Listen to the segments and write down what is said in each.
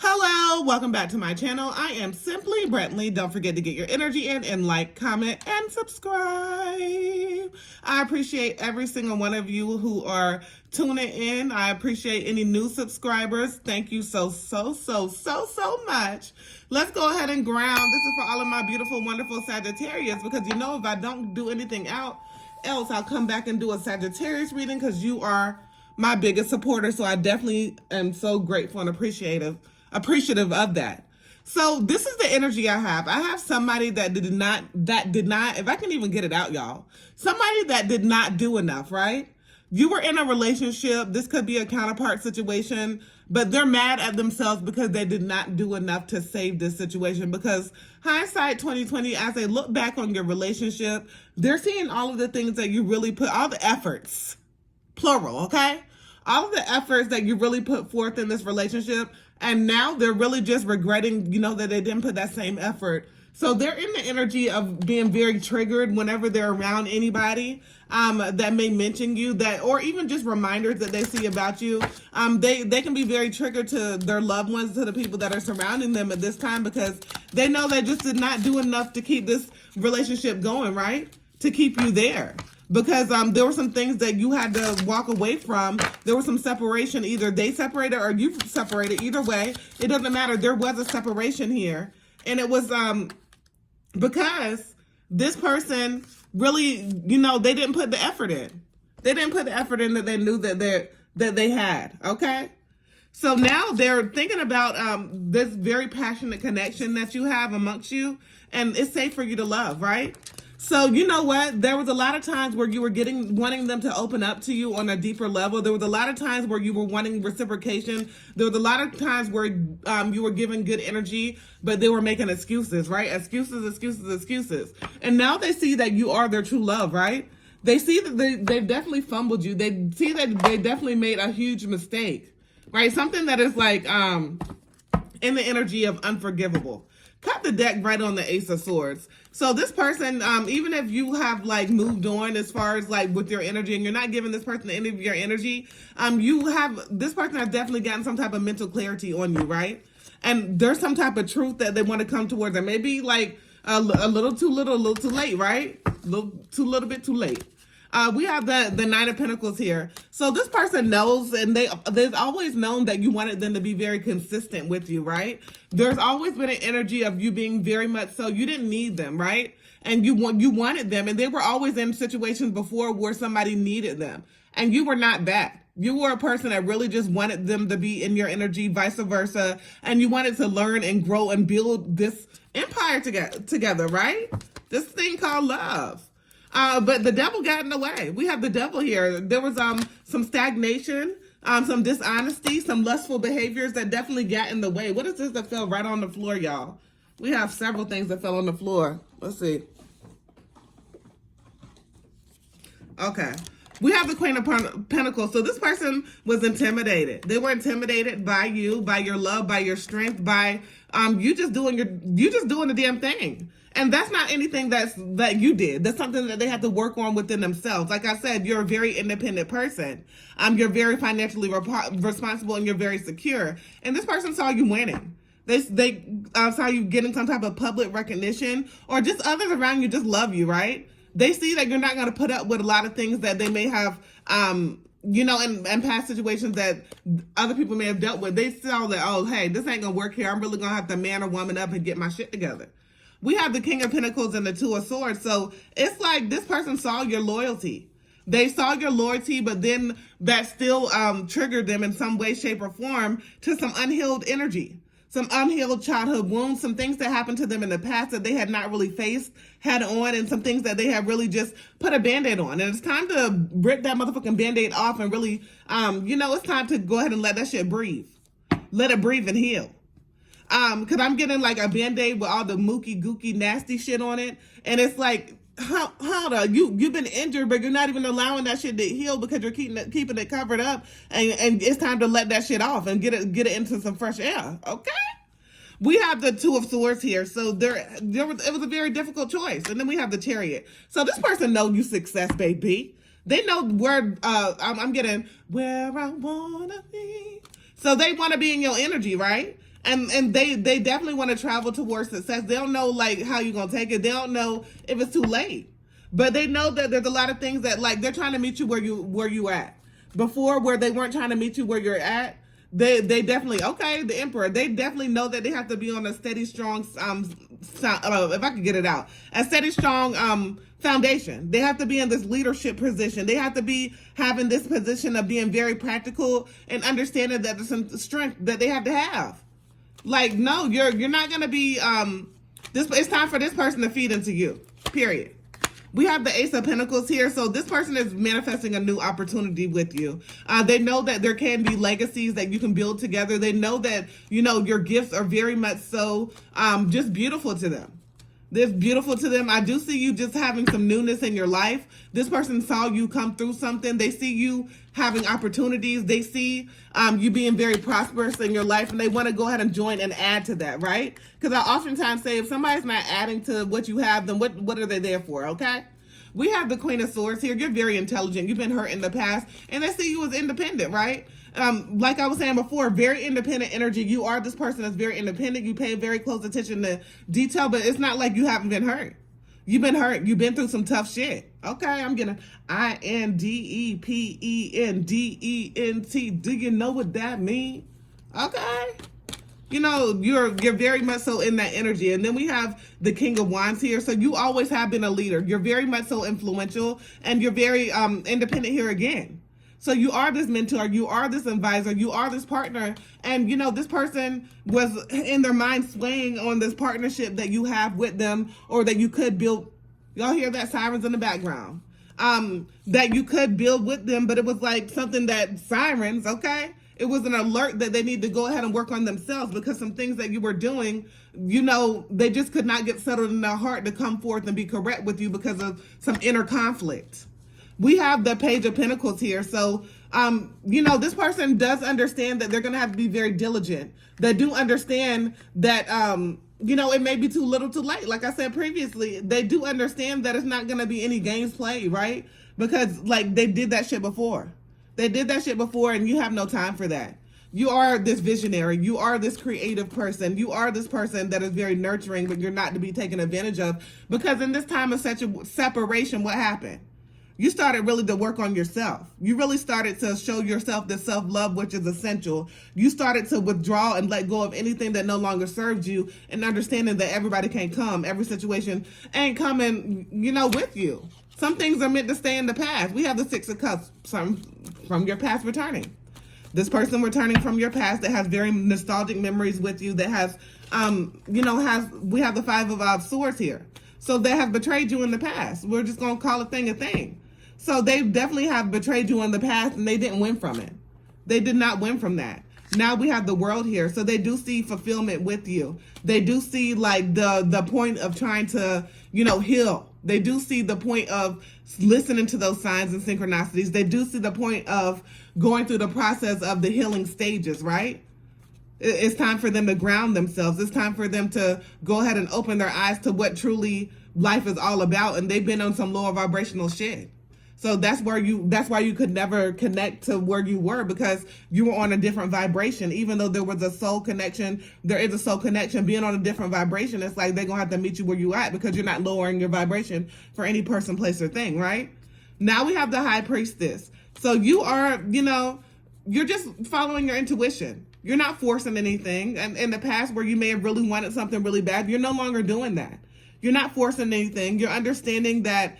Hello, welcome back to my channel. I am Simply Brentley. Don't forget to get your energy in and like, comment, and subscribe. I appreciate every single one of you who are tuning in. I appreciate any new subscribers. Thank you so much. Let's go ahead and ground. This is for all of my beautiful, wonderful Sagittarius, because you know if I don't do anything else, I'll come back and do a Sagittarius reading because you are my biggest supporter. So I definitely am so grateful and appreciative of that. So this is the energy I have. I have somebody that did not, if I can even get it out, y'all, somebody that did not do enough, right? You were in a relationship. This could be a counterpart situation, but they're mad at themselves because they did not do enough to save this situation. Because hindsight 2020, as they look back on your relationship, they're seeing all of the things that you really put, all the efforts, plural, okay? All of the efforts that you really put forth in this relationship, and now they're really just regretting, that they didn't put that same effort. So they're in the energy of being very triggered whenever they're around anybody that may mention you, that, or even just reminders that they see about you. They can be very triggered to their loved ones, to the people that are surrounding them at this time, because they know they just did not do enough to keep this relationship going, right? To keep you there. Because there were some things that you had to walk away from. There was some separation. Either they separated or you separated. Either way, it doesn't matter. There was a separation here. And it was because this person really, they didn't put the effort in. They didn't put the effort in that they knew that they had, okay? So now they're thinking about this very passionate connection that you have amongst you. And it's safe for you to love, right? So you know what? There was a lot of times where you were wanting them to open up to you on a deeper level. There was a lot of times where you were wanting reciprocation. There was a lot of times where you were giving good energy, but they were making excuses, right? Excuses. And now they see that you are their true love, right? They see that they've definitely fumbled you. They see that they definitely made a huge mistake, right? Something that is like in the energy of unforgivable. Cut the deck right on the Ace of Swords. So this person, even if you have like moved on as far as like with your energy and you're not giving this person any of your energy, this person has definitely gotten some type of mental clarity on you, right? And there's some type of truth that they want to come towards, and maybe like a little too little, a little too late, right? A little bit too late. We have the Nine of Pentacles here. So this person knows, and they've always known that you wanted them to be very consistent with you, right? There's always been an energy of you being very much so. You didn't need them, right? And you wanted them, and they were always in situations before where somebody needed them, and you were not that. You were a person that really just wanted them to be in your energy, vice versa, and you wanted to learn and grow and build this empire together, right? This thing called love. But the devil got in the way. We have the devil here. There was some stagnation, some dishonesty, some lustful behaviors that definitely got in the way. What is this that fell right on the floor, y'all? We have several things that fell on the floor. Let's see. Okay. We have the Queen of Pentacles. So this person was intimidated. They were intimidated by you, by your love, by your strength, by you just doing the damn thing. And that's not anything that you did. That's something that they have to work on within themselves. Like I said, you're a very independent person. You're very financially responsible, and you're very secure. And this person saw you winning. They saw you getting some type of public recognition, or just others around you just love you, right? They see that you're not going to put up with a lot of things that they may have, in past situations that other people may have dealt with. They saw that, oh, hey, this ain't going to work here. I'm really going to have to man or woman up and get my shit together. We have the King of Pentacles and the Two of Swords. So it's like this person saw your loyalty. They saw your loyalty, but then that still triggered them in some way, shape, or form to some unhealed energy, some unhealed childhood wounds, some things that happened to them in the past that they had not really faced head on, and some things that they had really just put a Band-Aid on. And it's time to rip that motherfucking Band-Aid off and really, it's time to go ahead and let that shit breathe. Let it breathe and heal. Cause I'm getting like a Band-Aid with all the mookie gookie nasty shit on it. And it's like, how you've been injured, but you're not even allowing that shit to heal because you're keeping it covered up. And it's time to let that shit off and get it into some fresh air. Okay. We have the Two of Swords here. So it was a very difficult choice. And then we have the Chariot. So this person knows you success, baby. They know where, I'm getting where I wanna be. So they want to be in your energy, right? And they definitely want to travel towards success. They don't know like how you're gonna take it. They don't know if it's too late. But they know that there's a lot of things that like they're trying to meet you where you at. Before, where they weren't trying to meet you where you're at, they definitely, okay, the Emperor, they definitely know that they have to be on a steady, strong, if I could get it out, a steady, strong foundation. They have to be in this leadership position. They have to be having this position of being very practical and understanding that there's some strength that they have to have. Like, no, you're not gonna be it's time for this person to feed into you. Period. We have the Ace of Pentacles here. So this person is manifesting a new opportunity with you. They know that there can be legacies that you can build together. They know that, you know, your gifts are very much so just beautiful to them. This beautiful to them. I do see you just having some newness in your life. This person saw you come through something. They see you having opportunities. They see you being very prosperous in your life, and they want to go ahead and join and add to that, right? Because I oftentimes say if somebody's not adding to what you have, then what are they there for, okay? We have the Queen of Swords here. You're very intelligent. You've been hurt in the past, and they see you as independent, right? Like I was saying before, very independent energy. You are this person that's very independent. You pay very close attention to detail, but it's not like you haven't been hurt. You've been hurt. You've been through some tough shit. Okay, I'm getting INDEPENDENT. Do you know what that means? Okay. You know, you're very much so in that energy. And then we have the King of Wands here. So you always have been a leader. You're very much so influential, and you're very independent here again. So you are this mentor, you are this advisor, you are this partner. And, you know, this person was in their mind swaying on this partnership that you have with them, or that you could build. Y'all hear that? Sirens in the background. That you could build with them, but it was like something that sirens, okay? It was an alert that they need to go ahead and work on themselves, because some things that you were doing, you know, they just could not get settled in their heart to come forth and be correct with you because of some inner conflict. We have the Page of Pentacles here. So, you know, this person does understand that they're going to have to be very diligent. They do understand that, you know, it may be too little too late. Like I said previously, they do understand that it's not going to be any games played, right? Because, like, they did that shit before. They did that shit before, and you have no time for that. You are this visionary. You are this creative person. You are this person that is very nurturing, but you're not to be taken advantage of. Because in this time of such a separation, what happened? You started really to work on yourself. You really started to show yourself the self-love, which is essential. You started to withdraw and let go of anything that no longer served you, and understanding that everybody can't come. Every situation ain't coming, you know, with you. Some things are meant to stay in the past. We have the Six of Cups from your past returning. This person returning from your past that has very nostalgic memories with you, that has, you know, we have the Five of Swords here. So they have betrayed you in the past. We're just going to call a thing a thing. So they definitely have betrayed you in the past, and they didn't win from it. They did not win from that. Now we have the World here. So they do see fulfillment with you. They do see like the point of trying to, you know, heal. They do see the point of listening to those signs and synchronicities. They do see the point of going through the process of the healing stages, right? It's time for them to ground themselves. It's time for them to go ahead and open their eyes to what truly life is all about. And they've been on some lower vibrational shit. So that's why you could never connect to where you were, because you were on a different vibration. Even though there was a soul connection, there is a soul connection. Being on a different vibration, it's like they're going to have to meet you where you at, because you're not lowering your vibration for any person, place, or thing, right? Now we have the High Priestess. So you are, you know, you're just following your intuition. You're not forcing anything. And in the past, where you may have really wanted something really bad, you're no longer doing that. You're not forcing anything. You're understanding that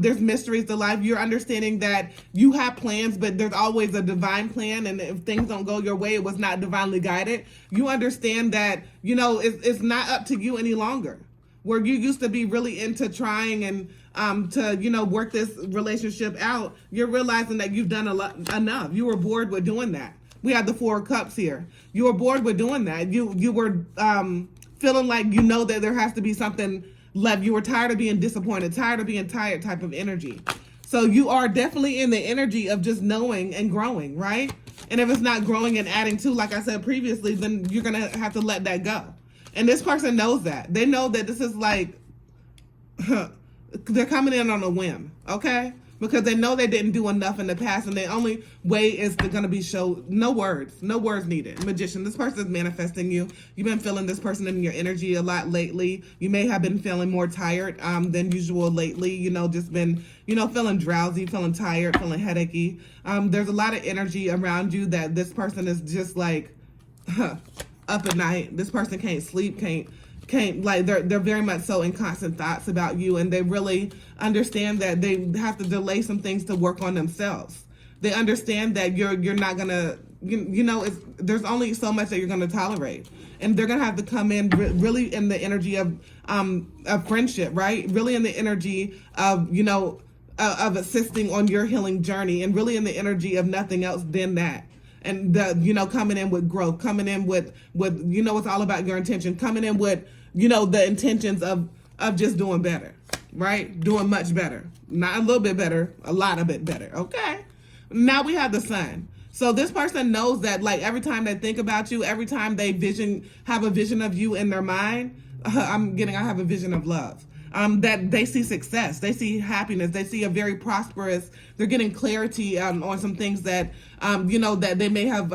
there's mysteries to life. You're understanding that you have plans, but there's always a divine plan. And if things don't go your way, it was not divinely guided. You understand that, you know, it's not up to you any longer. Where you used to be really into trying and to, you know, work this relationship out, you're realizing that you've done enough. You were bored with doing that. We have the Four of Cups here. You were bored with doing that. You were feeling like, you know, that there has to be something left. You were tired of being disappointed, tired of being tired type of energy. So you are definitely in the energy of just knowing and growing, right? And if it's not growing and adding to, like I said previously, then you're going to have to let that go. And this person knows that. They know that this is like, they're coming in on a whim, okay? because they know they didn't do enough in the past, and the only way is they're going to be show no words needed. Magician, this person is manifesting you. You've been feeling this person in your energy a lot lately. You may have been feeling more tired than usual lately. Just been feeling drowsy, feeling tired, feeling headachy. There's a lot of energy around you that this person is just like up at night. This person can't sleep, can't like they're very much so in constant thoughts about you, and they really understand that they have to delay some things to work on themselves. They understand that you're not gonna there's only so much that you're gonna tolerate, and they're gonna have to come in really in the energy of friendship, right? Really in the energy of of assisting on your healing journey, and really in the energy of nothing else than that. And coming in with growth, coming in with it's all about your intention, coming in with the intentions of just doing better, right? Doing much better, not a little bit better, a lot of it better. Okay, now we have the sun. So this person knows that, like, every time they think about you, every time they have a vision of you in their mind, I have a vision of love. That they see success, they see happiness, they see a very prosperous, they're getting clarity on some things that, that they may have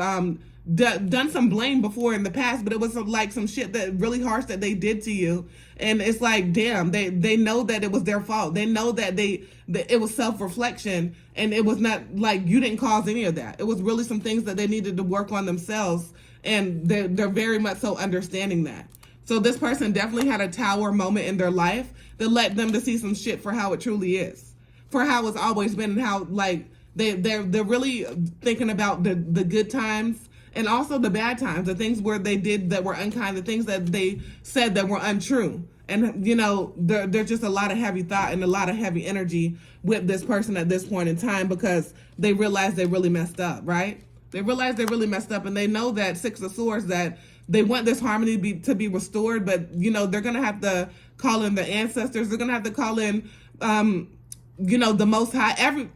done some blame before in the past, but it was like some shit that really harsh that they did to you. And it's like, damn, they know that it was their fault. They know that it was self-reflection, and it was not like you didn't cause any of that. It was really some things that they needed to work on themselves, and they're very much so understanding that. So this person definitely had a tower moment in their life that led them to see some shit for how it truly is, for how it's always been, and how like they're really thinking about the good times and also the bad times, the things where they did that were unkind, the things that they said that were untrue. And there's just a lot of heavy thought and a lot of heavy energy with this person at this point in time, because they realize they really messed up, right? They realize they really messed up, and they know that Six of Swords, that they want this harmony to be restored, but they're gonna have to call in the ancestors. They're gonna have to call in, the Most High. Every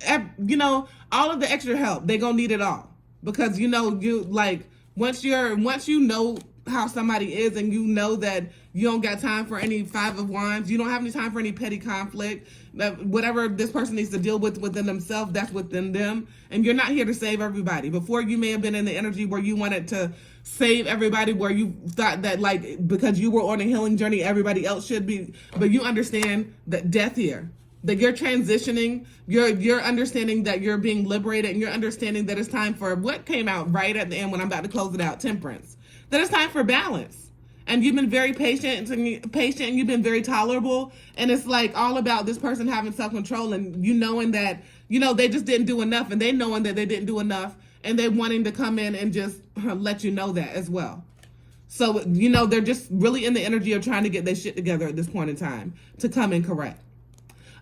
all of the extra help. They gonna need it all, because once you know how somebody is, and you know that you don't got time for any Five of Wands, you don't have any time for any petty conflict. That whatever this person needs to deal with within themselves, that's within them, and you're not here to save everybody. Before, you may have been in the energy where you wanted to save everybody, where you thought that, like, because you were on a healing journey, everybody else should be. But you understand that death here, that you're transitioning, you're understanding that you're being liberated, and you're understanding that it's time for what came out right at the end when I'm about to close it out, Temperance. That it's time for balance. And you've been very patient, and you've been very tolerable. And it's like all about this person having self-control, and knowing that, they just didn't do enough, and they knowing that they didn't do enough, and they wanting to come in and just let you know that as well. So, they're just really in the energy of trying to get their shit together at this point in time to come in correct.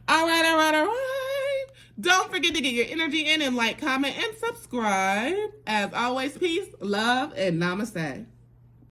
All right. Don't forget to get your energy in, and like, comment, and subscribe. As always, peace, love, and namaste.